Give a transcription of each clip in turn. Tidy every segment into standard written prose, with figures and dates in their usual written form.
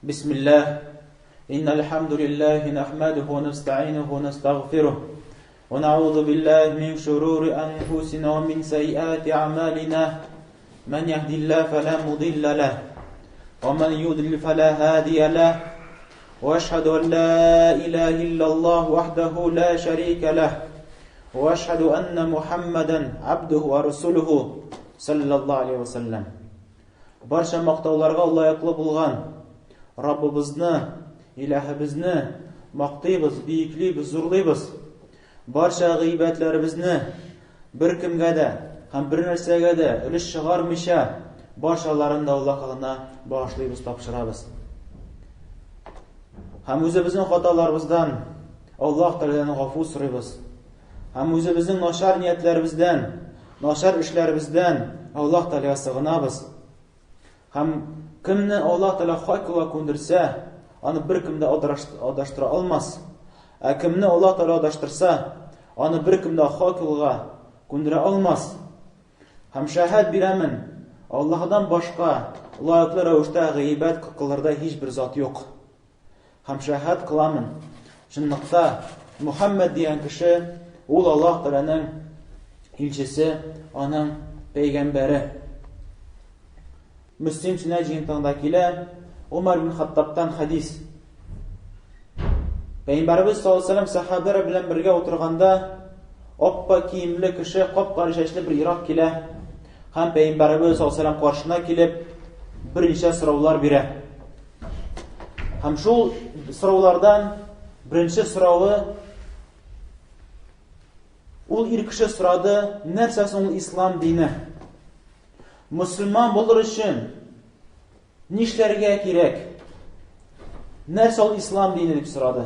بسم الله إن الحمد لله نحمده ونستعينه ونستغفره ونعوذ بالله من شرور أنفسنا ومن سيئات أعمالنا من يهدي الله فلا مضل له ومن يضلل فلا هادي له وأشهد أن لا إله إلا الله وحده لا شريك له وأشهد أن محمدا عبده ورسوله صلى الله عليه وسلم. Barcha maqtovlarga loyiqli bo'lgan Rabbimizni, ilahimizni maqtaymiz, buyuklaymiz, zo'rlaymiz. Barcha g'iybatlarimizni bir kimga da ham bir narsaga da ulush chiqarmisha barchalarini Allohga bag'ishlaymiz, topshiramiz. Ham o'zimizning xatolarimizdan Alloh tomonidan g'afur so'raymiz. Ham o'zimizning noshar niyatlarimizdan, noshar ishlarimizdan Alloh taologa sig'inamiz. Ham kimni Alloh taolo haq va ko'ndirsa, uni bir kimda adashtira olmas. Kimni Alloh taolo adashtirsa, uni bir kimda haq yo'lga ko'ndira olmas. Ham shahad beraman, Allohdan boshqa loyiqli ravishda g'iybat qilqillarda hech bir zot yo'q. Ham shahad qilaman, shundoqda Muhammad degan kishi u Alloh taolaning elchisi, uning payg'ambari. Müslim Sünnet-i Umar bin Xattab'dan hadis. Peygamberimiz sallallohu alayhi vasallam sahabalar bilan birga o'tirganda oppa kiyimli kishi qop-qora sochli bir iroq kela. Ham Peygamberimiz sallallohu alayhi vasallam qarshısına kelib bir necha so'rovlar beradi. Ham shu so'rovlardan birinchi so'rovi u kishi so'radi, narsasi ul islom dini. Müslüman bo'lish uchun nishlarga kerak? Narsa ol islom dini deb so'radi.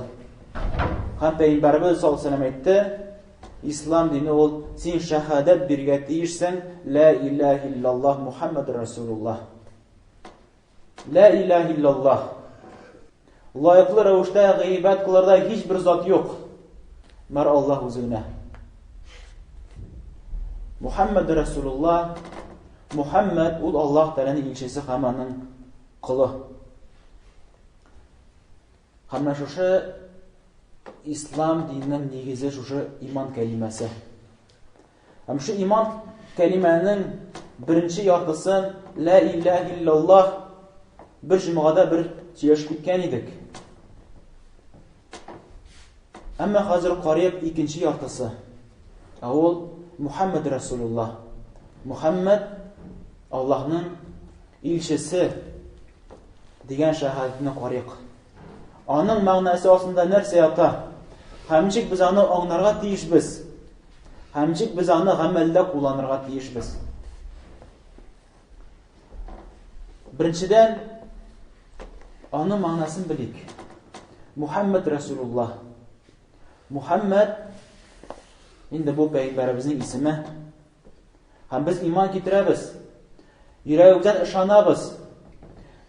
Ham Peygamberimiz sallallohu alayhi vasallam aytdi, islom dini ol sen shahodat bergan deyishsan, la ilaha illalloh Muhammadur Rasululloh. La ilaha illalloh. Loyiqli ravishda g'iybat qilarda hech bir zot yo'q. Mar Alloh o'zina. Muhammadur Rasululloh. Muhammad ul Alloh taolaning elchisi, hammaning quli. Hamma shu islom dinining negizi shu iymon kalimasi. Ham shu iymon kalimaning birinchi yorqisi la ilaha illalloh bir jumada bir сөйләшеп ketgan edik. Ammo hozir qariyib ikkinchi yorqisi. Avval Muhammad Rasululloh. Muhammad Allah'ın elchisi degan shahodatni qariq. Onun ma'nosi aslında narsa yota. Hamchik biz uni anglashga tiyishmiz. Hamchik biz uni amalda qo'llanishga tiyishmiz. Birinchidan onun ma'nosini bilik. Muhammad Rasululloh. Muhammad endi bu payg'ambarimizning ismi. Ham biz iymon keltiramiz. Yüreğimizden ışanabız.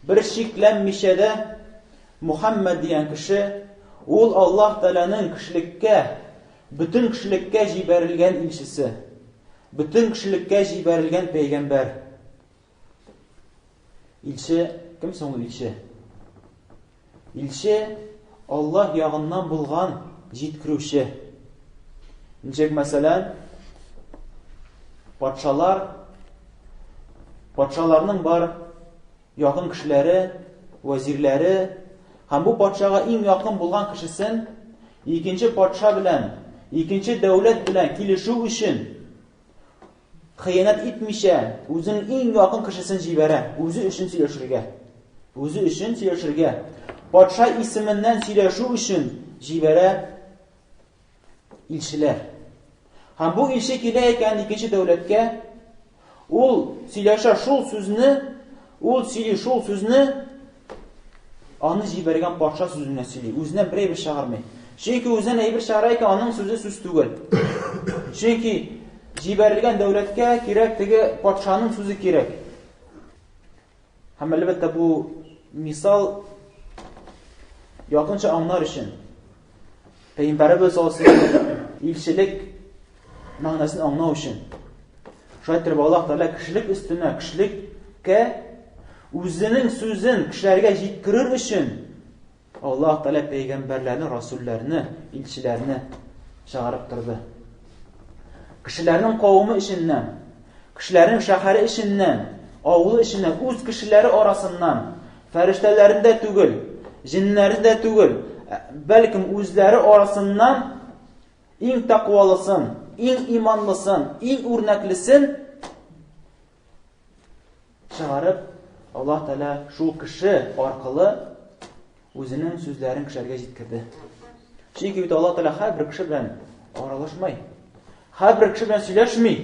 Bir şiklenmişede Muhammed diyen kişi ul Allah Teala'nın kişilikке, bütün kişilikке jiberilgen elçisi, bütün kişilikke jiberilgen peygamber. İlçi, kim sonu ilçi? İlçi Allah yağından bulgan jitkiruvchi. Necek mesela Patşalarının var yakın kişileri, vezirleri, hem bu patşaga en yakın bulan kişisin, ikinci patşa bilen, ikinci devlet bilen kilişu için hıyanet etmişe, özünün en yakın kişisini jibere, özü için söyleşirge. Özü için söyleşirge. Patşa isminden söyleşu için jibere ilçiler. Hem bu ilçi kileyken ikinci devletke, ul söyleşe şol sözünü anı jibergen parça sözüne söyley. Özüne bir çağırmay. Çünkü özüne bir çağırayken anın sözü söz tügül. Çünkü jiberilgen devletke kirek tege parçanın sözü kirek. Hem elbette bu misal yakınca anlar için. Peygamberimiz sallallahu aleyhi ve sellem ilçilik manasını anlamak için. Şayet Allah Teala kişilik üstüne kişilikke үзенең сүзен кешеләргә җиткерер өчен Аллаһ Тәала пәйгамбәрләрне, расулларны, илчеләрне чыгарып торды. Кешеләрнең кавымы эченнән, кешеләрнең шәһәре эченнән, авылы эченнән, үз кешеләре арасыннан, фәрештәләрен дә түгел, җиннәрен дә түгел, бәлкем үзләре арасыннан иң тақвалысын, иң иманлысын, иң үрнәклесен чыгарып, Аллаһ Тәала шул кеше аркылы үзенең сүзләрен кешеләргә җиткерде. Чөнки бит Аллаһ Тәала һәрбер кеше белән аралашмый. Һәрбер кеше белән сөйләшми.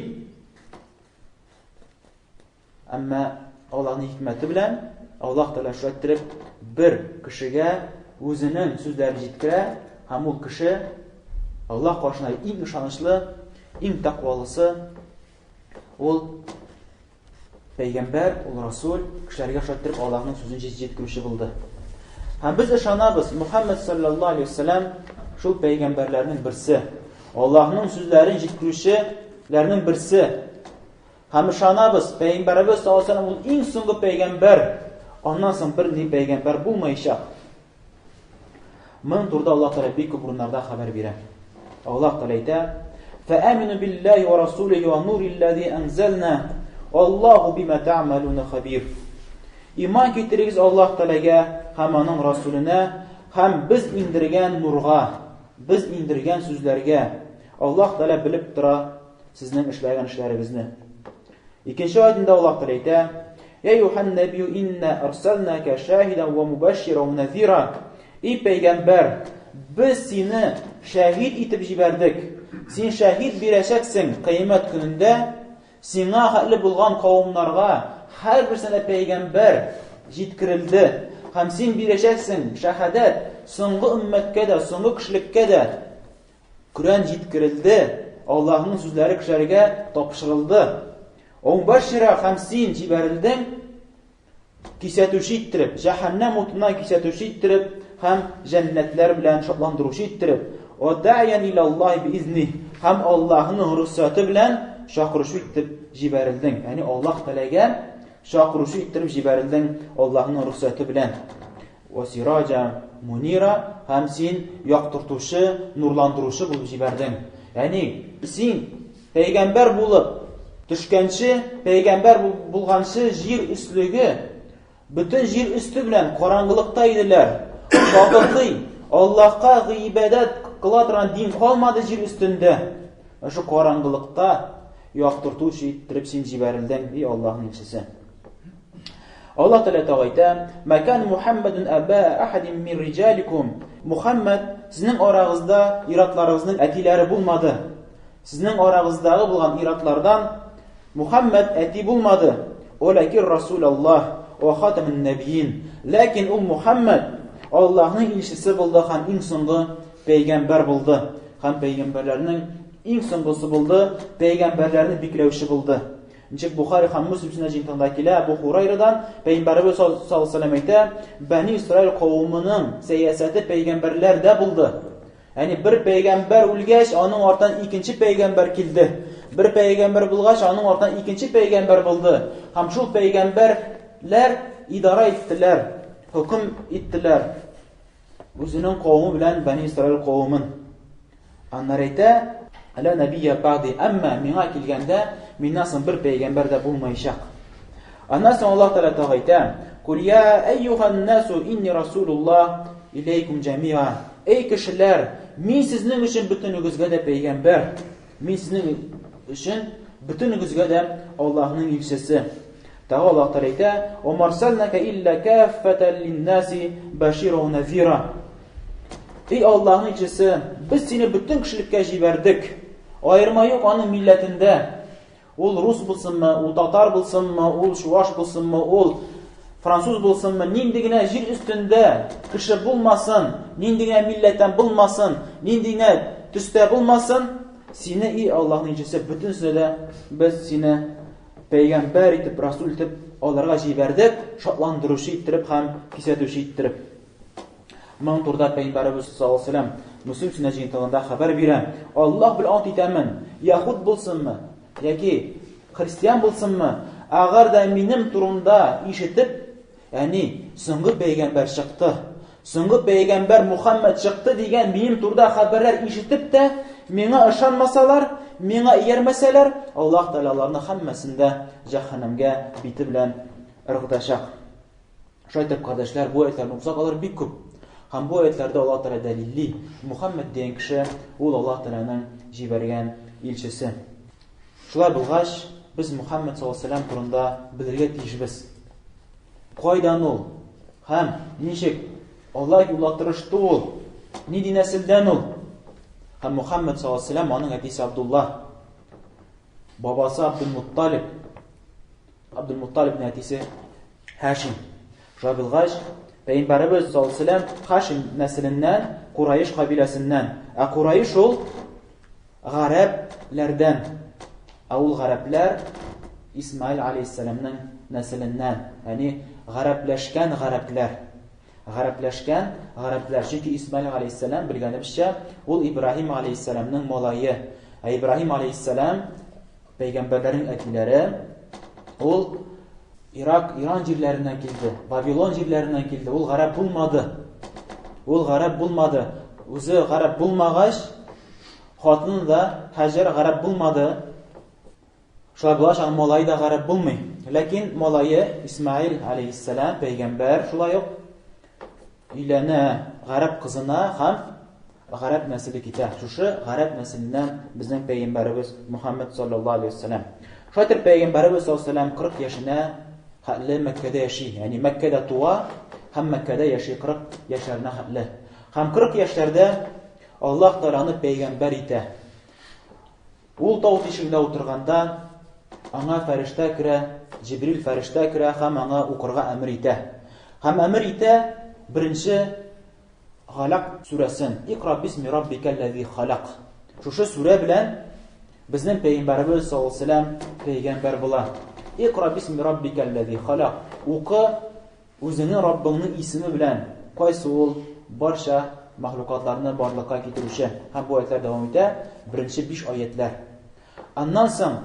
Әмма Аллаһның хикмәте белән Аллаһ Тәала шулай бер кешегә үзенең сүзләрен җиткерә, һәм ул кеше Аллаһ каршында иң ышанычлы, иң тақвалысы ул пәйгамбәр, ул расул, кешеләргә шулай Аллаһның сүзен җиткерүче булды. Һәм без ышанабыз, Мухаммад саллаллаһу алейхи ва саллям шул пәйгамбәрләрнең берсе, Аллаһның сүзләрен җиткерүчеләрнең берсе. Һәм ышанабыз, пәйгамбәрбез саллаллаһу алейхи ва саллям ул иң соңгы пәйгамбәр. Аннан соң бернинди пәйгамбәр булмаячак. Моның турында Аллаһ Тәала бик күп урыннарда хәбәр бирә. Аллаһ Тәала әйтә: "Фәамину биллаһи ва расулихи ва нуриллази анзална, Аллаһу бима таъмалуна хабир." Иман китерегез Аллаһ Тәаләгә һәм аның расулына, һәм без индергән нурга, без индергән сүзләргә. Аллаһ Тәала белеп тора сезнең эшләгән эшләрегезне. Икенче аятында Аллаһ Тәала әйтә: "Я юхан набию инна арсалнака шаһидан ва мубашширан ва назира." И пәйгамбәр, без сине шаһид итеп җибәрдек. Син шаһид бирәчәксең кыямәт көнендә. Сиңа хәтле булган кавымнарга һәрберсенә пәйгамбәр җиткерелде. Һәм син бирәчәксең шәһадәт соңгы өммәткә дә, соңгы кешелеккә дә. Коръән җиткерелде. Аллаһның сүзләре кешеләргә тапшырылды. Мубашшира, һәм син җибәрелдең кисәтүче иттереп, җәһәннәм утыннан кисәтүче иттереп, һәм җәннәтләр белән шатландыручы иттереп. Ва даъян илаллаһи биизни, һәм Аллаһның рөхсәте белән чакыручы итеп җибәрелдең. Яни Аллаһ Тәаләгә чакыручы иттереп җибәрелдең Аллаһның рөхсәте белән. Ва сираҗа мунира, һәм син яктыртучы, нурландыручы булып җибәрдең. Яни син пәйгамбәр булып төшкәнче, пәйгамбәр булганчы җир өслеге, бөтен җир өсте белән караңгылыкта иделәр. Вакытлый Аллаһка гыйбадәт кыла торган дин калмады җир өстендә. Шу караңгылыкта яктыртучы иттереп син җибәрелдең, ди Аллаһның илчесе. Аллаһ Тәала әйтә: "Макан Мухаммадун аба ахадин мин риҗаликум." Мухаммад сезнең арагызда иратларыгызның әтиләре булмады. Сезнең арагыздагы булган иратлардан Мухаммад әти булмады. Олакин Расулаллаһ ва хатамун набиин. Ләкин ул Мухаммад Аллаһның илчесе булды һәм иң соңгы пәйгамбәр булды. Һәм пәйгамбәрләрнең иң соңгысы булды, пәйгамбәрләрне бикләүче булды. Ничек Бухари һәм Муслим җинтында килә, Абу Хурайрадан пәйгамбәрбез саллаллаһу алейһи ва саллям әйтә: "Бәни Исраил кавымының сәясәте пәйгамбәрләрдә булды." Яни бер пәйгамбәр үлгәч, аның артыннан икенче пәйгамбәр килде. Бер пәйгамбәр булгач, аның артыннан икенче пәйгамбәр булды. Һәм шул пәйгамбәрләр идара иттеләр, хөкем иттеләр үзенең кавымы белән, Бәни Исраил кавымын. Аннар әйтә: "Ала набия баъди", әмма миңа килгәндә миннән соң бер пәйгамбәр дә булмаячак. Аннан соң Аллаһ Тәала әйтә: "Кул я айюхан насу инни расулуллаһ илейкум җамиа." Эй кешеләр, мин сезнең өчен бөтенегезгә дә пәйгамбәр. Мин сезнең өчен бөтенегезгә дә Аллаһның илчесе. Тагы Аллаһ Тәала әйтә: "Ва марсалнака илля каффатан лин-наси башира ва назира." Эй Аллаһның илчесе, без сине бөтен кешелеккә җибәрдек. Аерма юк аның милләтендә. Ул рус булсынмы, ул татар булсынмы, ул шуаш булсынмы, ул француз булсынмы, нинди генә җир өстендә кеше булмасын, нинди генә милләттән булмасын, нинди генә төстә булмасын, сине и Аллаһның илчесе, бөтенсенә дә без сине пәйгамбәр итеп, расул итеп аларга җибәрдек, шатландыручы иттереп һәм кисәтүче иттереп. Моның турында пәйгамбәрбез саллаллаһу алейһи ва саллям Муслим җинтында хәбәр бирә: "Аллаһ белән ант итәмен, яһуд булсынмы, яки христиан булсынмы, агар да минем турымда ишетеп Соңгы пәйгамбәр чыкты. Соңгы пәйгамбәр Мухаммад чыкты дигән минем турда хәбәрләр ишетеп тә, миңа ышанмасалар, миңа иярмәсәләр, Аллаһ Тәгалә аларны һәммәсендә җәһәннәмгә бите белән ыргытачак. Шайтып кардәшләр, бу аятьләрне укысак алар бик күп. Һәм бу аятьләрдә Аллаһ Тәгалә дәлилли, Мухаммад дигән кеше ул Аллаһ Тәгаләнең җибәргән илчесе. Шулай булгач, без Мухаммад саллаллаһу алейһи ва саллям турында белергә тиешбез. Кайдан ул? Һәм ничек Аллаһ юлга тырышты ул? Нинди нәселдән ул? Һәм Мухаммад саллаллаһу алейһи ва саллям аның әтисе Абдулла, бабасы Абдул-Мутталиб, Абдул-Мутталибның әтисе Һашим. Шулай булгач, Пәйгамбәрбез саллаллаһу алейһи ва саллям Һашим нәселеннән, Курайш кабиләсеннән. Курайш ул гарәпләрдән. Ул гарәпләр Исмаил алейһиссаламның нәселеннән. Гарәпләшкән гарәпләр. Гарәпләшкән гарәпләр. Чөнки Исмаил алейһиссалам белгәнебезчә, ул Ибраһим алейһиссаламның малае. Ибраһим алейһиссалам пәйгамбәрләрнең әтиләре. Ул Иран җирләреннән килде, Вавилон җирләреннән килде. Ул гарәп булмады. Ул гарәп булмады. Үзе гарәп булмагач, хатыны да Хаҗар гарәп булмады. Шулай булгач, аның малае да гарәп булмый. Ләкин малае Исмаил алейһиссалам пәйгамбәр шулай ук өйләнә гарәп кызына һәм гарәп нәселе китә. Шушы гарәп нәселеннән безнең пәйгамбәрбез Мухаммад саллаллаһу алейһи ва саллям. Шайтыр пәйгамбәрбез саллаллаһу алейһи ва саллям 40 яшенә хәтле Мәккәдә яши. Мәккәдә туа һәм Мәккәдә яши 40 яшьләренә хәтле. Һәм 40 яшьләрдә Аллаһ Тәгаләне пәйгамбәр итә. Ул тау тишегендә утырганда аңа фәрештә керә, Җибрил фәрештә керә һәм аңа укырга әмер итә. Һәм әмер итә беренче Галак сүрәсен. Иқра бисми раббикаллази халак. Шушы сүрә белән безнең пәйгамбәрбез саллаллаһу алейһи ва саллям пәйгамбер була. Иқра бисми раббикаллази халак. Укы үзеңнең Раббыңның исеме белән. Кайсы ул барча мәхлукатларны барлыкка китерүче. Һәм бу аятьләр дәвам итә. Беренче 5 аятьләр. Аннан соң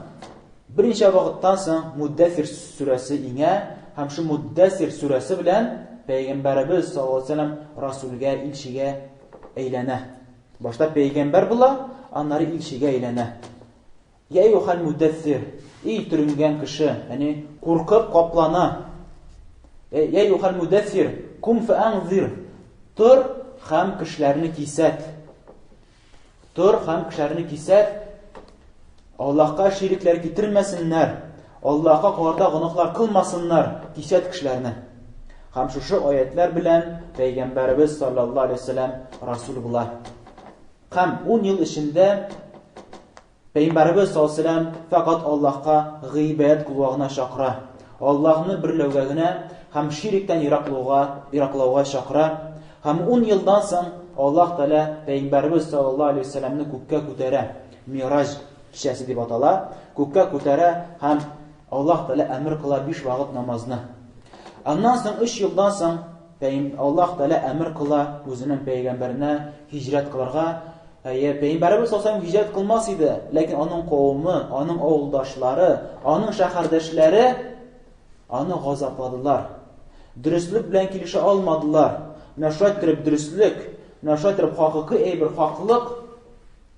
беренче вакыттан соң Муддассир сүрәсе иңә һәм шу Муддассир сүрәсе белән пәйгамбәрбез саллаллаһу алейһи ва саллям расулгә, илчегә әйләнә. Башта пәйгамбер була, аннары илчегә әйләнә. Я юхал Муддассир, и төрөнгән кеше, куркып каплана. Я юхал Муддассир, кум фәанзир. Тор һәм кешеләрне кисәт. Тор һәм кешеләрне кисәт. Аллаһка ширикләр китермәсеннәр. Аллаһка карата гынаһлар кылмасыннар. Кисәт кешеләрне. Һәм шушы аятьләр белән пәйгамбәрбез саллаллаһу алейһи ва саллям расул була. Һәм 10 ел эчендә пәйгамбәрбез саллаллаһу алейһи ва саллям фақат Аллаһка гыйбадәт кылуына чакыра. Аллаһны берләүгә генә һәм шириктән ераклауга чакыра. Һәм 10 елдан соң Аллаһ Тәгалә пәйгамбәрбез саллаллаһу алейһи ва саллямны күккә күтәрә. Мираж кичәсе дип атала. Күккә күтәрә һәм Аллаһ Тәгалә әмер кыла 5 вакыт намазны. Аннан соң 3 елдан соң Аллаһ Тәгалә әмер кыла үзенең пәйгамбәренә һиҗрәт кылырга. Пәйгамбәрбез саллаллаһу алейһи ва саллям һиҗрәт кылмас иде, ләкин аның кавымы, аның авылдашлары, аның шәһәрдәшләре аны газапладылар. Дөрестлек белән килешә алмадылар. Нәшәт итеп дөрестлек, нәшәт итеп хакыйкый әйбер хаклык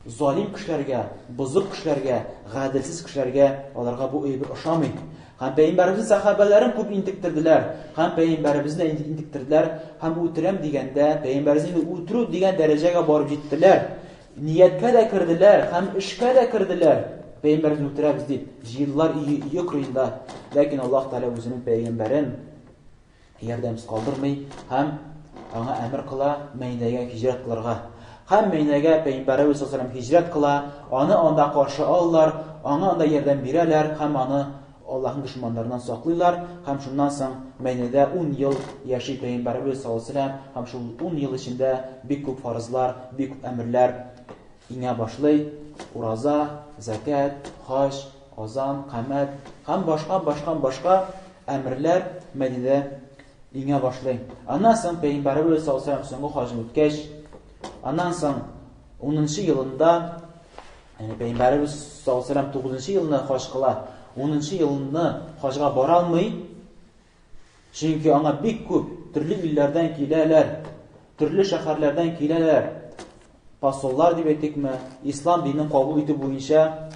залим кешеләргә, бузык кешеләргә, гаделсез кешеләргә аларга бу әйбер ошамый. Һәм пәйгамбәрбез сахабаларын күп интектерделәр. Һәм пәйгамбәрбезне интектерделәр. Һәм үтерәм дигәндә, пәйгамбәрбезне үтерү дигән дәрәҗәгә барып җиттеләр. Нияткә дә керделәр һәм эшкә дә керделәр. Пәйгамбәрбезне үтерәбез дип, җыелдылар ие кырында. Ләкин Аллаһ Тәгалә үзенең пәйгамбәрен ярдәмсез калдырмый һәм аңа әмер кыла Мәдинәгә һиҗрәт кылырга. Һәм Мәдинәгә пәйгамбәрбез саллаллаһу алейһи ва саллям һиҗрәт кыла, аны анда каршы алалар, аңа анда ярдәм бирәләр һәм аны Аллаһның дошманнарыннан саклыйлар. Һәм шуннан соң Мәдинәдә 10 ел яши пәйгамбәрбез саллаллаһу алейһи ва саллям. Һәм шул 10 ел эчендә бик күп фарызлар, бик күп әмерләр иңә башлый. Ураза, закат, хаҗ, азан, камәт һәм башка әмерләр Мәдинәдә иңә башлый. Аннан соң пәйгамбәрбез саллаллаһу алейһи ва саллям соңгы хаҗын үткәч, аннан соң 10-нчы елында, пәйгамбәрбез саллаллаһу алейһи ва саллям 9-нчы елны хаҗ кыла. 10-нчы елны хаҗга бара алмый. Чөнки аңа бик күп төрле илләрдән киләләр, төрле шәһәрләрдән киләләр. Посоллар дип әйтикме, ислам динен кабул итү буенча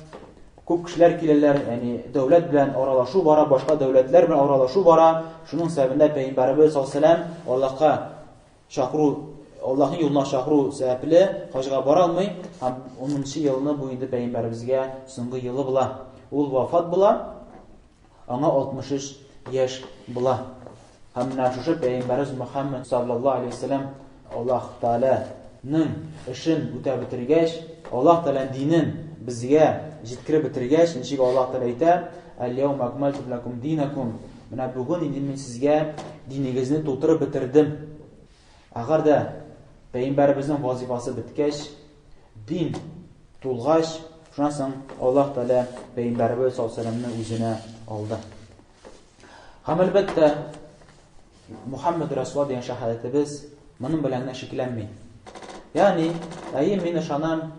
күп кешеләр киләләр, ягъни дәүләт белән аралашу бара, башка дәүләтләр белән аралашу бара. Шуның сәбәбендә Пәйгамбәрбез саллаллаһу алейһи ва сәллям Аллаһка чакыру, Аллаһның юлына чакыру сәбәпле хаҗга бара алмый, һәм 10-нчы елны буенда Пәйгамбәрбезгә соңгы елы була. Ул вафат була, аңа 63 яшь була. Һәм менә шушы Пәйгамбәрбез Мөхәммәд саллаллаһу алейһи ва сәллям Аллаһ Тәгаләнең эшен үтә бетергәч, Аллаһ Тәгалә динен безгә җиткереп бетергәч, ничек Аллаһ Тәгалә әйтә: "Әл-яума акмалту лакум динакум", менә бүген инде мин сезгә динегезне тутырып бетердем. Әгәр дә Пәйгамбәрбезнең вазифасы беткәч, дин тулгач, шуннан соң Аллаһ Тәгалә Пәйгамбәрбез саллаллаһу алейһи ва сәллямны үзенә алды. Һәм әлбәттә Мөхәммәд Расулуллаһ дигән шәһадәтебез моның белән генә шикләнми. Ягъни, мин ышанам,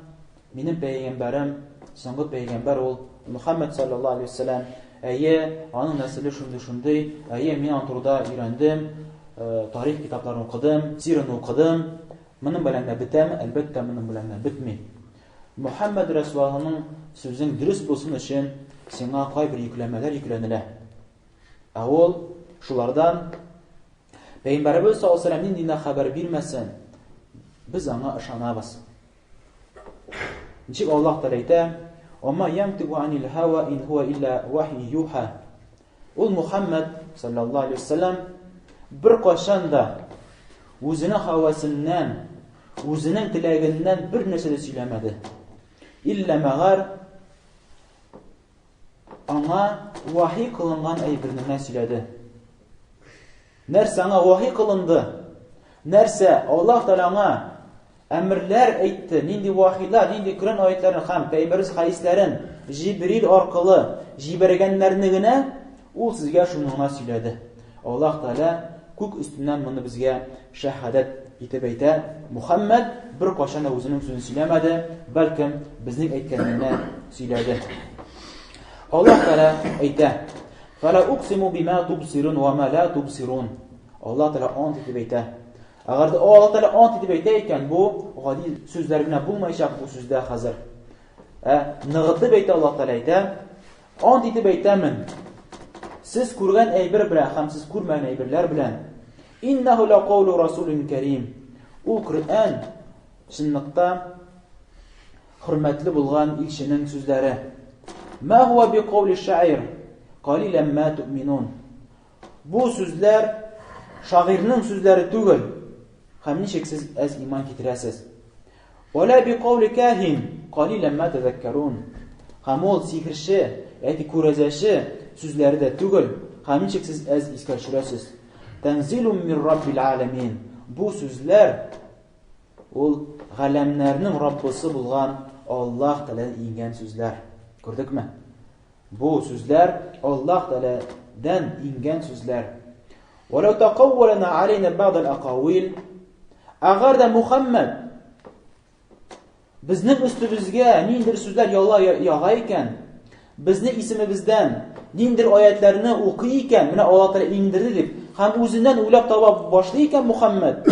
минем Пәйгамбәрем, соңгы Пәйгамбәр ул Мөхәммәд саллаллаһу алейһи ва сәллям, аның нәселе шундый, мин аның турында өйрәндем, тарих китапларын укыдым, сираны укыдым. Моның белән дә бетәме? Әлбәттә, моның белән дә бетми. Мөхәммәд Расулуллаһның сүзен дөрес булсын өчен сиңа кайбер йөкләмәләр йөкләнелә. Ул шулардан Пәйгамбәрбез саллаллаһу алейһи ва сәллям диндә хәбәр бирмәсен, без аңа ышанабыз. Ничек Аллаһ Тәгалә әйтә: "Ва янтиqu анил хава ин хуа илля вахи юха". Ул Мөхәммәд саллаллаһу алейһи ва сәллям бер кашан да үзенең хавасыннан, үзенең теләгеннән бер нәрсә дә сөйләмәде. Илля мәгәр аңа вахи кылынган әйберне сөйләде. Нәрсә аңа вахи кылынды? Нәрсә Аллаһ Тәгалә аңа әмерләр әйтте, нинди вахилар, нинди Коръән аятларын һәм Пәйгамбәрбез хадисләрен Җибрил аркылы җибәргәннәрне генә ул сезгә шуны гына сөйләде. Аллаһ Тәгалә күк өстеннән моны безгә шәһадәт итеп әйтә. Мөхәммәд бер кашан да үзенең сүзен сөйләмәде, бәлкем безнең әйткәнне сөйләде. Аллаһ Тәгалә әйтә: "Фала уqsimu bima tubsirun wa ma la tubsirun". Аллаһ Тәгалә ант итеп әйтә. Әгәр дә Аллаһ Тәгалә ант итеп әйтә икән, бу гади сүзләр генә булмаячак бу сүздә хәзер. Ныгытып әйтә Аллаһ Тәгалә әйтә: "Ант итеп әйтәмен, сез күргән әйбер белән һәм сез күрмәгән әйберләр белән, иннаху ла каулу расулин карим". Ул Коръән чынлыкта хөрмәтле булган илченең сүзләре. Ма хуа би каули шаир қалилан ма ту'минун. Бу сүзләр шагыйрьнең сүзләре түгел, һәм ничек сез әз иман китерәсез. Вала би каули каһин қалилан ма тадаккарун. Һәм ул сихерче, яки күрәзәче сүзләре дә түгел, һәм ничек сез әз искә төшерәсез. Танзилун мин раббил аламин. Бу сүзләр ул галәмнәрнең Раббысы булган Аллаһ Тәгаләдән ингән сүзләр. Күрдекме? Бу сүзләр Аллаһ Тәгаләдән ингән сүзләр. Валау тaqawwalna алейна бa'd al-aqawil. Әгәр дә Мөхәммәд безнең өстебезгә ниндидер сүзләр яга икән, безнең исемебездән ниндидер аятларны укый икән, менә Аллаһ Тәгалә индерде дип, һәм үзеннән уйлап таба башлый икән Мөхәммәд,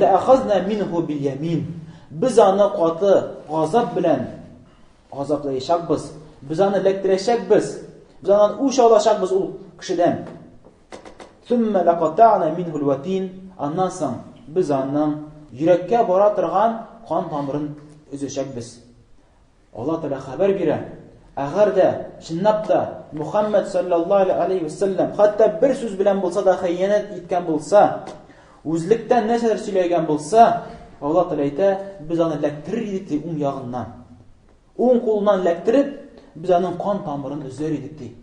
ла ахазна минху бил ямин. Без аны каты газап белән газаплаячакбыз. Biz аны ләктерәчәкбез. Biz аннан үч алачакбыз ул кешедән. Thumma laqata'na minhu al-watin. Аннан соң без аннан йөрәккә бара торган кан тамырын өзәчәкбез. Аллаһ Тәгалә хәбәр бирә. Әгәр дә чынлап та Мөхәммәд саллаллаһу алейһи ва сәллям хәтта бер сүз белән булса да хыянәт иткән булса, үзлектән нәрсәләр сөйләгән булса, Аллаһ Тәгалә әйтә, без аны ләктерер идек уң ягыннан. Уң кулыннан ләктереп, biz аның кан тамырын үзәр идек ди.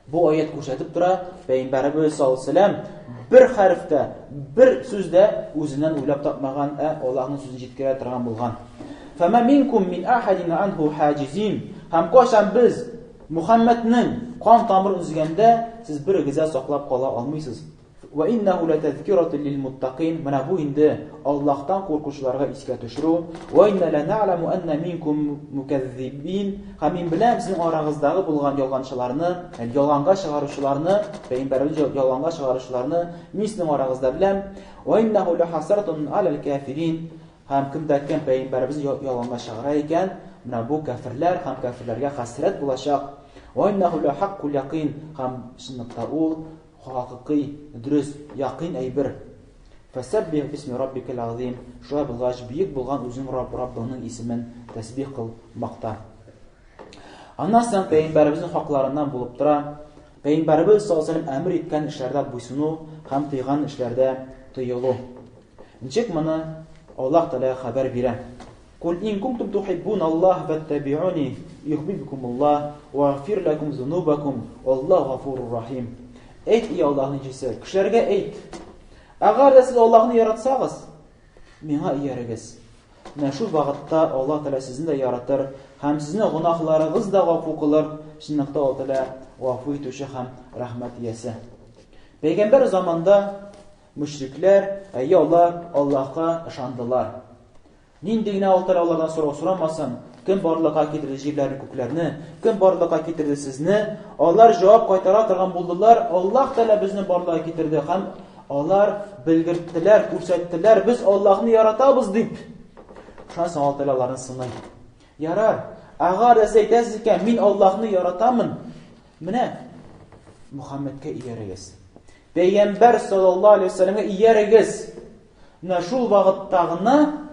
Бу аят күрсәтеп тора, Пәйгамбәрбез саллаллаһу алейһи ва сәллям бер хәрефтә, бер сүздә үзеннән уйлап тапмаган, Аллаһның сүзен җиткерә торган булган. Фама минкум мин ахадин анху хаҗизин. Һәм кайчан без Мөхәммәднең кан тамырын үзгәндә, сез берегез дә саклап кала алмыйсыз. Ve innehu letezkiratun lilmuttaqin. Mana bu indi Allah'tan korkuşlarga iske töşürü. Ve inne lena'lemu enne minkum mukezzibin. Hamin bilen sizin arağızdağı bulgan yolgançılarını, yani yolanga çıgarışlarını, Peygamberimiz yolanga çıgarışlarını min sizin arağızda bilem. Ve innehu lehasratun alel kafirin. Ham kimdakken Peygamberimiz yolanga çıgarayken, mana bu kafirler ham kafirlerge hasret bulaşak. Ve innehu lehakkul yakin. Ham şınlıkta ol haqiqiy, dürüst, yaqin aybir. Fesebbih bismi rabbikel azim. Şuha bilgaç büyük bulgan uzun Rabbinin ismin tesbih kıl, maqta. Ondan sonra Peygamberimizin haklarından bulup dura. Peygamberimiz sallallahu aleyhi ve sellem emir etken işlerde buysunu, hem tıygan işlerde tıyılı. Nçek bunu Allah Teala haber veren. Kul in kuntum tuhibbunallah fettabi'uni yuhibbukumullah ve yagfir lekum zunubakum vallahu gafurur rahim. Eyt ey Allah'ın cisi, kişilerge eyt. Eğer de siz Allah'ını yaratsanız, mina iyerigiz. Şu vakitte Allah Teala sizin de yaratır, hem sizin günahlarınız da gafu kılır, şinlikte Allah Teala gafu etuşu hem rahmet yesi. Peygamber zamanında müşrikler, ey Allah'a ışandılar. Nindigine Allah Teala onlardan sonra soramasın. Kim barlığa getirdi jirlerini, köklerini? Kim barlığa getirdi sizni? Onlar cevap kaytara turgan buldular. Allah Teala bizni barlığa getirdi. Hem onlar bilgirttiler, ko'rsatdilar. Biz Allah'ını yaratabız deyip. Şans Allah Teala onların sınay. Yarar. Agar siz aytasizken men Allah'ını yaratamın. Mine Muhammed'e iyerigiz. Peygamber sallallahu aleyhi ve sellem'e iyerigiz. Şu vaqtdagını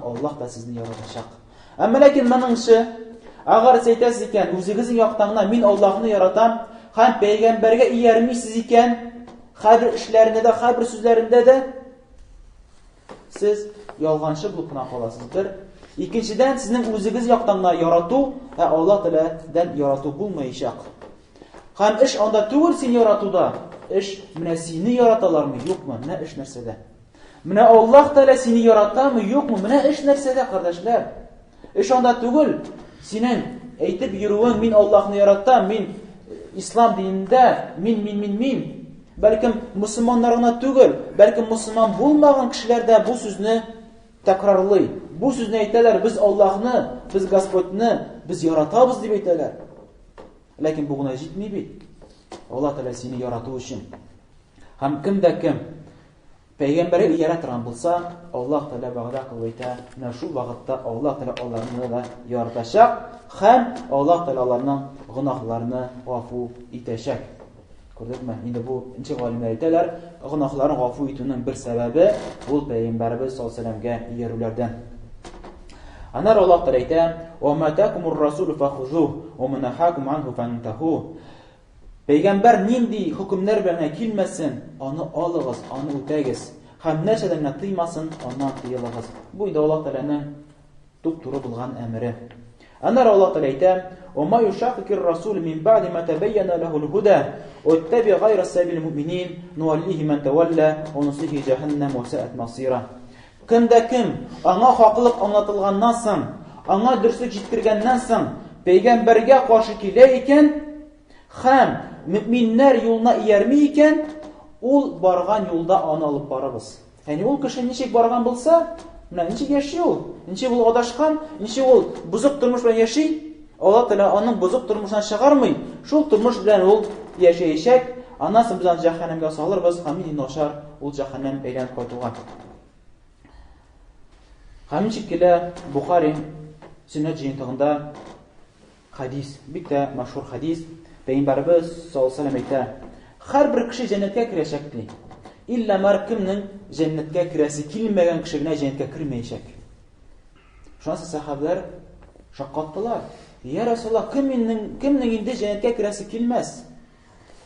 Allah da sizni yaratacak. Ama lakin meningçe, agar siz aytasız iken, o'zingizning yoqdag'dan men Allah'ını yaratam, hem peygamberge iyermisiz iken, har bir işlerinde de, har bir sözlerinde de siz yolg'onchi bo'lib qolasizdir. İkinciden sizning o'zingiz yoqdag'dan yaratuv, Allah Teala'dan yaratuv bo'lmayacak. Hem ish onda tugul seni yaratuvda, ish mine seni yaratalarmı yok mu? Ne ish narsada? Mine Allah Teala seni yaratar mı yok mu? Mine iş nersede kardeşler? İş onda tugul. Senin eytip yürüvün min Allah'ını yaratar, min İslam dininde, min. Belki Müslümanlarına tugul, belki Müslüman bulmayan kişiler de bu sözünü tekrarlıyor. Bu sözünü eyteler, biz Allah'ını, biz Gospod'unu, biz yaratabız diye eyteler. Lakin bugüne jitmiyor bit. Allah Teala seni yarattığı için. Hem kimde kim Peygamberi yaratan bulsa, Allah Teala va'da qilibdi. Şu vaqtda Allah Teala onlarni da yaratacak, hem Allah Teala onlarning gunohlarini g'afu etacak. Ko'rdingmi? Endi bu inchi olimlar aytadilar, gunohlarni g'afu etishning bir sababi bu Peygamberimiz sollallohu alayhi vasallamga yerlardan. Anar Allah Teala aytadi: "Wa matakumur rasul fakhuzuh wa manahakum anhu fantahu." Peygamber nindi hükümler bilen kelmesin, onu alığız, onu ötegiz. Hem neçeden tıymasın, ondan tıyılığız. Bu da Allah Teala'nın dupturu bulgan emri. Anar Allah Teala aytadi: "Wa ma yushaqqir rasul min ba'di ma tabayyana lehu'l huda wa ittabi ghayra sabilil mu'minin nuwallihi man tawalla wa nuslihi cehennem ve sa'at masira." Kimde kim ana haklılık anlatılgandan soň, ana dürüstlük jitkirgenden soň peygamberge karşı keleyken, hem müminler yoluna iyermiyken, ol bargan yolda onu alıp barabız. Yani ol kişi nişek bargan bulsa, nişek yaşıyor, nişek ol adaşkan, nişek ol bozuk durmuş bilen yaşıyor. Allah Teala onun bozuk durmuşdan çıkarmay, şol durmuş bilen ol yaşayacak. Ondan sonra biz cehennemge salırız, hamin noşar ol cehennem eylenip koyduğun. Hamin şekilde Bukhari sünnet jiyintığında hadis, bir de meşhur hadis. Peygamberimiz sallallahu aleyhi ve sellem aytadi: "Har bir kishi jannatga kirashakdi. İlla markimning jannatga kirasi kelmagan kishigina jannatga kirmayacak." Şonsa sahabeler şaqqattılar. "Ya Rasulullah, kimning endi jannatga kirasi kelmas?"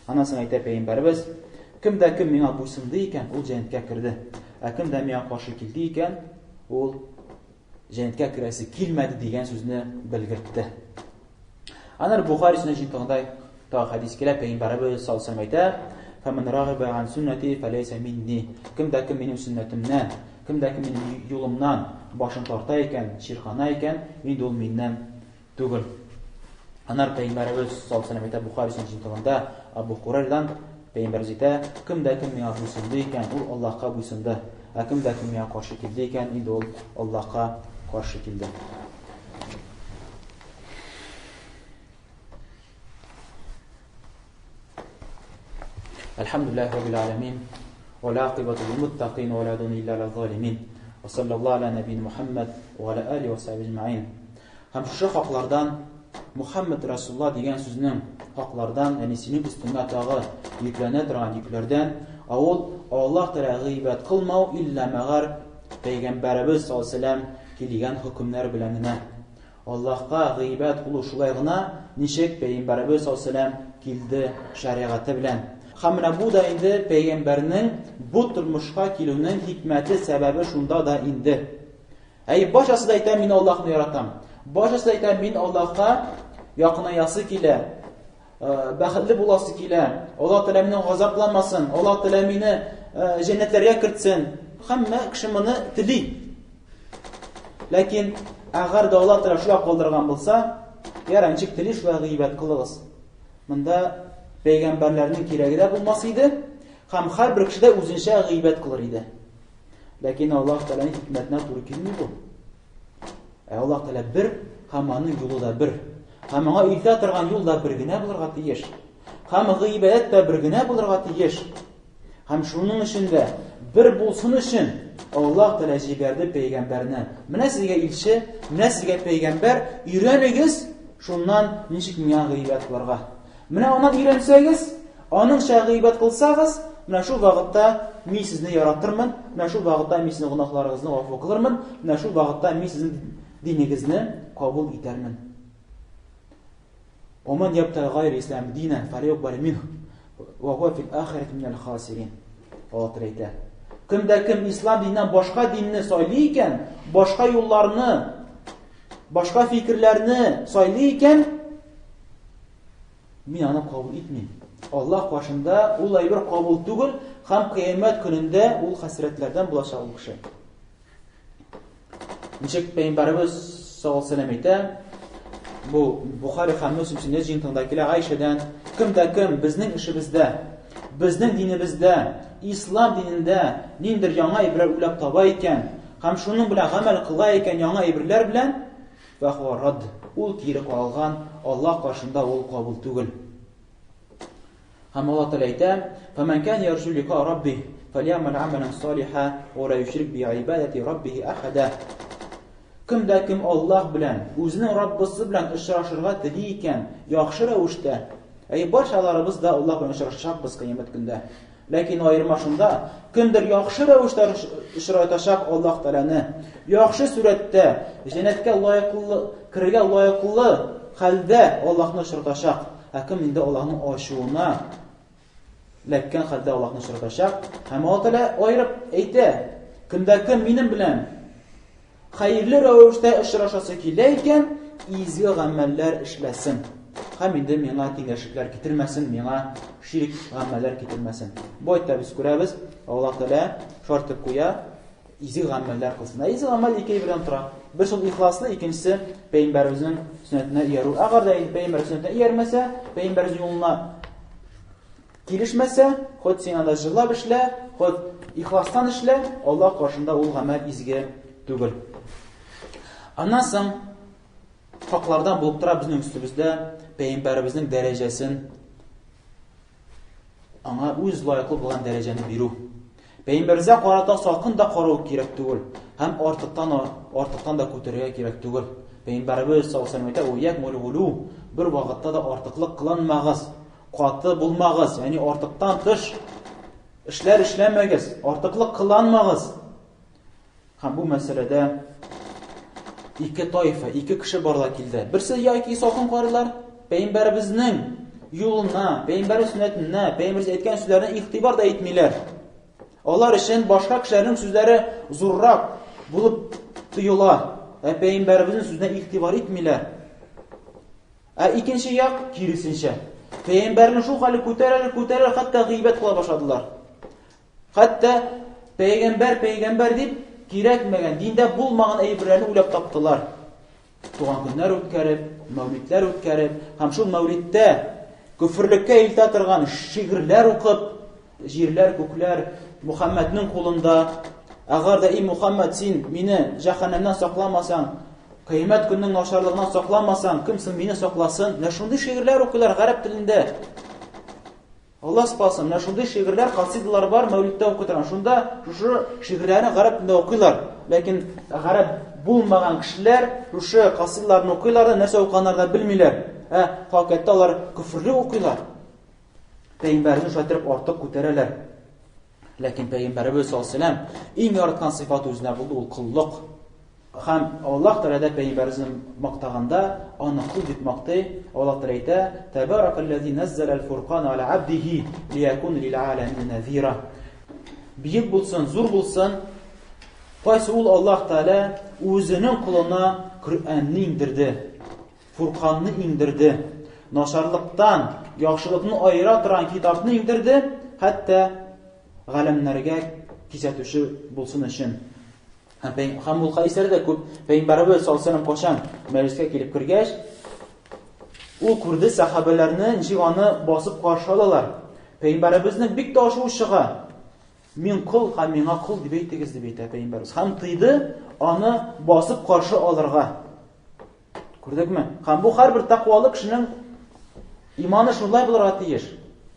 Anasını aytadi Peygamberimiz: "Kimda kim menga bo'ysundi ekan, u jannatga kirdi. Kimda menga qarshi keldi ekan, u jannatga kirasi kelmadi" degan so'zni bildirdi. Anar Bukhari sunnatida hadis kelib Peygamberimiz sallallohu alayhi ve sellem aytadi: "Faman raghiba an sunnati falaysa minni." Kimda kim mening sunnatimdan, kimda kim mening yo'limdan boshini tortar ekan, shirxona ekan, endi ul mendan tugul. Anar Peygamberimiz sallallohu alayhi ve sellem aytadi Bukhari sunnatida Abu Hurayradan Peygamberimiz әйтә, кем дә кем миңа буйсынды икән, ул Аллаһка буйсынды. Кем дә кем миңа каршы килде икән, инде ул Аллаһка каршы килде. Elhamdülillahi Rabbil Alamin. Ve la akibatu lil muttaqin ve la dun illa lil zalimin. Ve sallallahu ala nebiyyin Muhammed ve ala alihi ve sahbihi ecmaîn. Hem şu haklardan Muhammed Resulullah degan sözünün haklardan, yani senin üstüne atağı yüklene duran yüklerden, Allah Teala gıybet kılmau illa meğer Peygamberimiz sallallahu aleyhi ve sellem kelgan hükümler bilenine. Allah'a gıybet kıluşulayğına nişek Peygamberimiz sallallahu aleyhi ve sellem kildi şeriatı bilen. Hamına bu da indi Peygamberinin bu turmuşqa kilunun hikmeti sebebi şunda da indi. Başası da aytan, min Allah'ını yaratam. Başası da aytan, min Allah'a yakınayası kile, bəxilli bulası kile, Allah Teala meni gazaplanmasın, Allah Teala meni cennetlerine kirtsin. Hamma kişi bunu tili. Lakin eğer de Allah Teala şula kaldırgan bulsa, yarancık tili şula gıybet kılığız. Bunda Peygamberlerinin kiregi de bulmasıydı. Hem her bir kişi de uzunca gıybet kılır idi. Lakin Allah Teala'nın hikmetine doğru kelmiyor bu. Allah Teala bir, hamanın yolu da bir. Hamana ilta turgan yol da birgine bulurga tiyiş. Ham gıybet de birgine bulurga tiyiş. Hem şunun içinde bir bulsun için Allah Teala jiberdi peygamberine. Mine sizge ilçi, mine sizge peygamber, öğrenigiz şundan nişik miya gıybet kılırga. Mine ondan öğrenseniz, onun gıybet kılsanız, mine şu vakitte mi sizni yaratırmın, mine şu vakitte mi sizin günahlarınızı affı kılırmın, mine şu vakitte mi sizin dininizni kabul edermin. ومن يبتغي غير الإسلام دينا فلا يقبل منه وهو في الآخرة من الخاسرين. Allah Teala. Kim de kim İslam dininden başka dinini söyleyken, başka yollarını, başka fikirlerini söyleyken, min onu kabul etmeyin. Allah başında olay bir kabul değil, hem kıyamet gününde ol hasretlerden bulaşacak o kişi. Nişek Peygamberimiz sallallahu aleyhi ve sellem bu Bukhari ve Müslim'in cintindakiler Ayşe'den kim de kim bizning işimizde, bizning dinimizde, İslam dininde nindir yana ibrer ulab tabayken, hem şunun bilen amel kılayken yana ibrler bilen ve rad ol kiri kalgan Allah karşında ol kabul değil. Hem Allah Teala ayta: "Femen kan yerju liqa rabbih fely'amal 'amalan salihan ve la yushrik bi ibadati rabbih ahada." Kim de kim Allah bilen, özünün Rabbisi bilen ışraşırga diliyken, yaxşı ravuşda, başalarımız da Allah bilen ışraşacak biz kıyamet günde. Lakin ayırma şunda, kimdir yaxşı ravuşda ışraşacak Allah Teala'nı, yaxşı surette, cennetke layıklı, kirge layıklı halde Allah'ını ışraşacak. Kim indi Allah'ın aşığına, lekken halde Allah'ını ışraşacak. Hem Allah Teala ayırıp eyte, kim de kim benim bilen, hayırlı rövüşte ışraşası kileyken izgi ameller işlesin. Hem indi mina tengeşlikler getirmesin, mina şirik ameller getirmesin. Bu ayette biz görəbiz, Allah Teala şartı koya, izgi ameller kılsın. İzgi amel iki birden tura. Bir sol ihlaslı, ikincisi Peygamberimizin sünnetine iyeru. Eğer de Peygamberimizin sünnetine iyermese, Peygamberimizin yoluna gelişmese, hod sinada jıglab işle, hod ihlastan işle, Allah karşında ol amel izgi tügül. Ondan soň haklardan bulup tura bizning üstümüzde Peygamberimizin derejesin ana öz layıklı bolan derejeni biru. Peygamberimize qarata sakın da qarau kerak tugul. Hem artıqtan da ko'targa kerak tugul. Peygamberimiz sallallahu aleyhi ve sellem aytadi: "Yakmul gulu." Bir vaqtda da artıqlik qilmag'iz, qatı bulmag'iz, ya'ni artıqdan tish ishlar ishlamagiz, artıqlik qilmag'iz. Ham bu meselede iki tayfa, iki kişi barda kildi. Birisi yoki soqin qorilar Peygamberimizning yoluna, Peygamber sünnetine, Peygamberimiz aytgan so'zlarni ihtibar da etmaylar. Onlar için başka kişilerin sözleri zurrak bulup tuyular. Peygamberimizin sözüne ihtibar etmaylar. İkinci yak kirisinçe. Peygamberin şu hali ko'tarar, hatta gıybet kıla başladılar. Hatta peygamber deyip gerekmegen, dinde bulmagan ayıplarını uylap taptılar. Doğan günler ötkerip, mevlidler ötkerip, hem şu mevlidde Küfürлеккә илтә торган шигырьләр укып, җирләр, күкләр Мөхәммәднең кулында. Әгәр дә и Мөхәммәд, син мине җәһәннәмнән сакламасаң, кыямәт көннең начарлыгынан сакламасаң, кем соң мине сакласын? Менә шундый шигырьләр укыйлар гарәп телендә. Аллаһ спасын, менә шундый шигырьләр, касидалар бар, мәүлидтә укый торган. Шунда шушы шигырьләрне гарәп телендә укыйлар. Ләкин гарәп булмаган кешеләр шушы касидаларны укыйлар да нәрсә укыганнар да белмиләр. Хакыйкатьтә алар күфрле укыйлар. Пәйгамбәрне шайтырып артык күтәрәләр. Ләкин Пәйгамбәрбез саллаллаһу алейһи ва саллям иң яраткан сыйфаты үзенә булды, ул куллык. Һәм Аллаһ Тәгалә Пәйгамбәрне мактаганда аны кул дип мактый. Аллаһ Тәгалә әйтә: "Табаракаллази наззала аль-фуркана аля абдиһи лиякуна лил-аламин назира." Бийек булсын, зур булсын, кайсы ул Аллаһ Тәгалә үзенең кулына Коръәнне иңдерде, Фурканны иңдерде, начарлыктан яхшылыкны аера торган китапны иңдерде, хәтта галәмнәргә кисәтүче булсын өчен. Һәм ул хәдисләрдә күп Пәйгамбәрбез саллаллаһу алейһи ва саллям мәҗлескә килеп кергәч, ул күрде сахабаларны ничек аны басып каршы алалар. Пәйгамбәрбезнең бик ташуы чыга. Мин кул һәм миңа кул дип әйтегез дип әйтә Пәйгамбәрбез. Һәм тыйды аны басып каршы алырга. Күрдекме? Һәм бу һәрбер тақвалы кешенең иманы шулай булырга тиеш.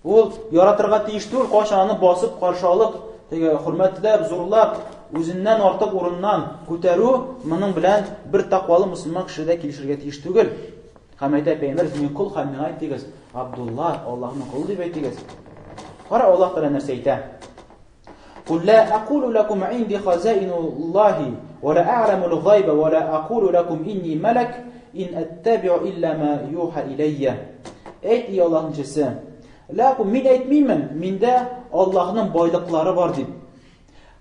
Ул яратырга тиеш түгел, кайчан аны басып каршы алып, теге хөрмәтләп, зурлап, үзеннән артык урыннан күтәрү, моның белән бер тақвалы мусламан кешедә килешергә тиеш түгел. Һәм әйтә Пәйгамбер: "Мин кул һәм миңа әйтегез, Абдулла, Аллаһның кулы дип әйтегез." Кара, Аллаһ Тәгалә нәрсә әйтә? "Кул ла aqulu lakum 'indi khaza'inullah wa la a'lamu al-ghayba wa la aqulu lakum inni malak in attabi'u illa ma yuha ilayya." Әйт, ey Аллаһның elçisi, lakum min әйтмимен, миндә Аллаһның байлыклары бар дип.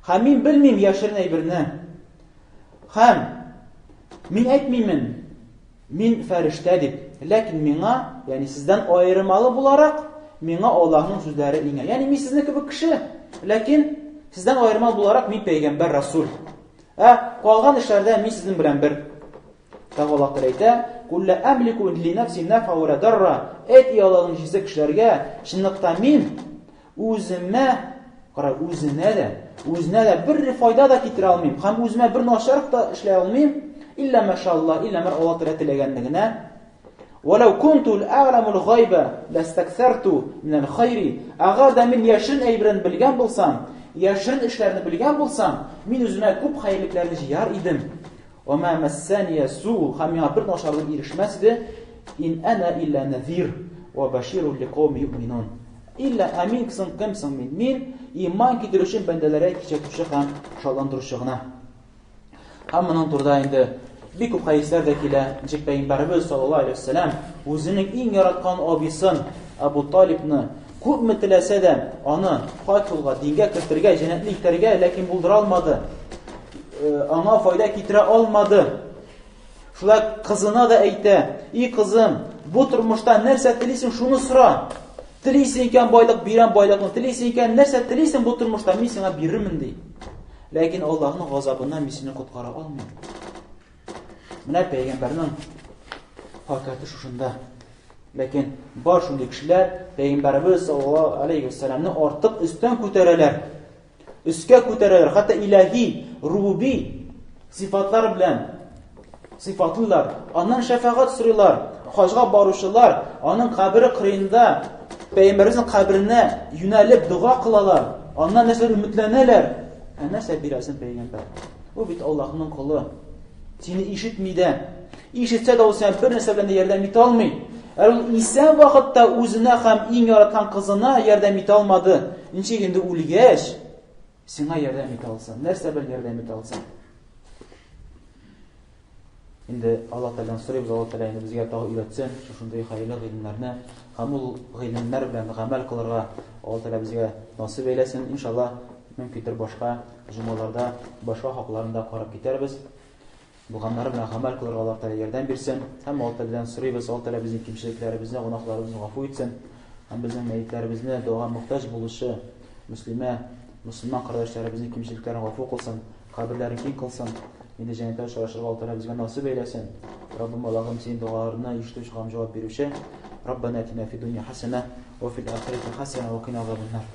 Һәм мин белмим яшерен әйберне. Һәм мин әйтмимен, мин фәрештә дип. Ләкин миңа, ягъни сездән аермалы буларак, миңа Аллаһның сүзләре иңә. Ягъни мин сезне кебек кеше, ләкин сездән аермалы буларак мин пәйгамбәр, расул. Калган эшләрдә мин сезнең белән бер. Аллаһ Тәгалә әйтә: "Кул ла амлику ли нафси нафа ва дарра." Әйт, ey Аллаһның elçisi кешеләргә, чынлыкта мин үземә, кара, үзенә дә бер файда да китерә алмыйм, һәм үземә бер начарлык да эшләй алмыйм, илля машаллах, илля мар Аллаһ Тәгалә теләгәнлегенә. "Валау кунту а'ламу al-ghayba lastaktartu min al-khayri." Агар да мин яшерен әйберен белгән булсам, яшерен эшләрне белгән булсам, мин үземә күп хәерлекләрне җыяр идем. وما مسني سوء һәм миңа бер начарлык ирешмәс иде. "Ин ана илля назир ва баширун лиқауми юъминун." Илля амин кемсең мин иман китерүче бәндәләргә кичәтүче һәм шатландыручы гына. Һәм моның турында инде бик күп хәдисләр дә килә. Ничек Пәйгамбәрбез саллаллаһу алейһи ва саллям үзенең иң яраткан абысын Абу Талибны күпме теләсә дә аны хакылга, дингә кертергә, җәннәтле итәргә, ләкин булдыра алмады. Аңа файда китерә алмады. Шулай кызына да әйтә: "И кызым, бу тормышта нәрсә телисең, шуны сора. Телисең икән байлык, бирәм байлыкны. Телисең икән нәрсә телисең бу тормышта, мин сиңа бирермен" ди. Ләкин Аллаһның газабыннан мин сине коткара алмыйм. Менә Пәйгамбәрнең хакыйкаты шушында. Ләкин бар шундый кешеләр Пәйгамбәрбез саллаллаһу алейһи ва саллямны артык өстән күтәрәләр. Үскә күтәрәләр, хәтта илаһи, руби сифатлар белән сифатлылар. Аннан шәфаәгать сорыйлар. Хаҗга баручылар аның кабере кырыенда Пәйгамбәрнең каберенә юнәлеп дуга кылалар. Аннан нәрсә өметләнәләр? Нәрсә бирәсен Пәйгамбәр? Ул бит Аллаһның кулы. Сине ишетми дә. Ишетсә дә ул сиңа бер нәрсә белән ярдәм итә алмый. Ул исән вакытта үзенә һәм иң яраткан кызына ярдәм итә алмады. Ничек инде үлгәч сиңа ярдәм итә алсын? Нәрсә белән ярдәм итә алсын? Инде Аллаһ Тәгаләдән сорыйбыз, Аллаһ Тәгалә инде безгә тагы өйрәтсен шушындай хәерле гыйлемнәрне, һәм ул гыйлемнәр белән гамәл кылырга Аллаһ Тәгалә безгә насыйп әйләсен. Иншаллаһ, мөмкиндер башка җомгаларда, башка хакларында карап китәрбез. Булганнары белән гамәл кылырга Аллаһ Тәгалә ярдәм бирсен. Һәм Аллаһ Тәгаләдән сорыйбыз, Аллаһ Тәгалә безнең кимчелекләребезне, гөнаһларыбызны гафу итсен. Һәм безнең мәйетләребезне дуга мохтаҗ булучы мөселман кардәшләребезнең кимчелекләрен гафу кылсын, каберләрен киң кылсын. Инде җәннәттә очрашырга Аллаһ Тәгалә безгә насыйп әйләсен. Раббым, Аллаһым, син дуаларны ишетүче һәм җавап бирүче. ربنا اتنا في الدنيا حسنة وفي الآخرة حسنة وقنا عذاب النار.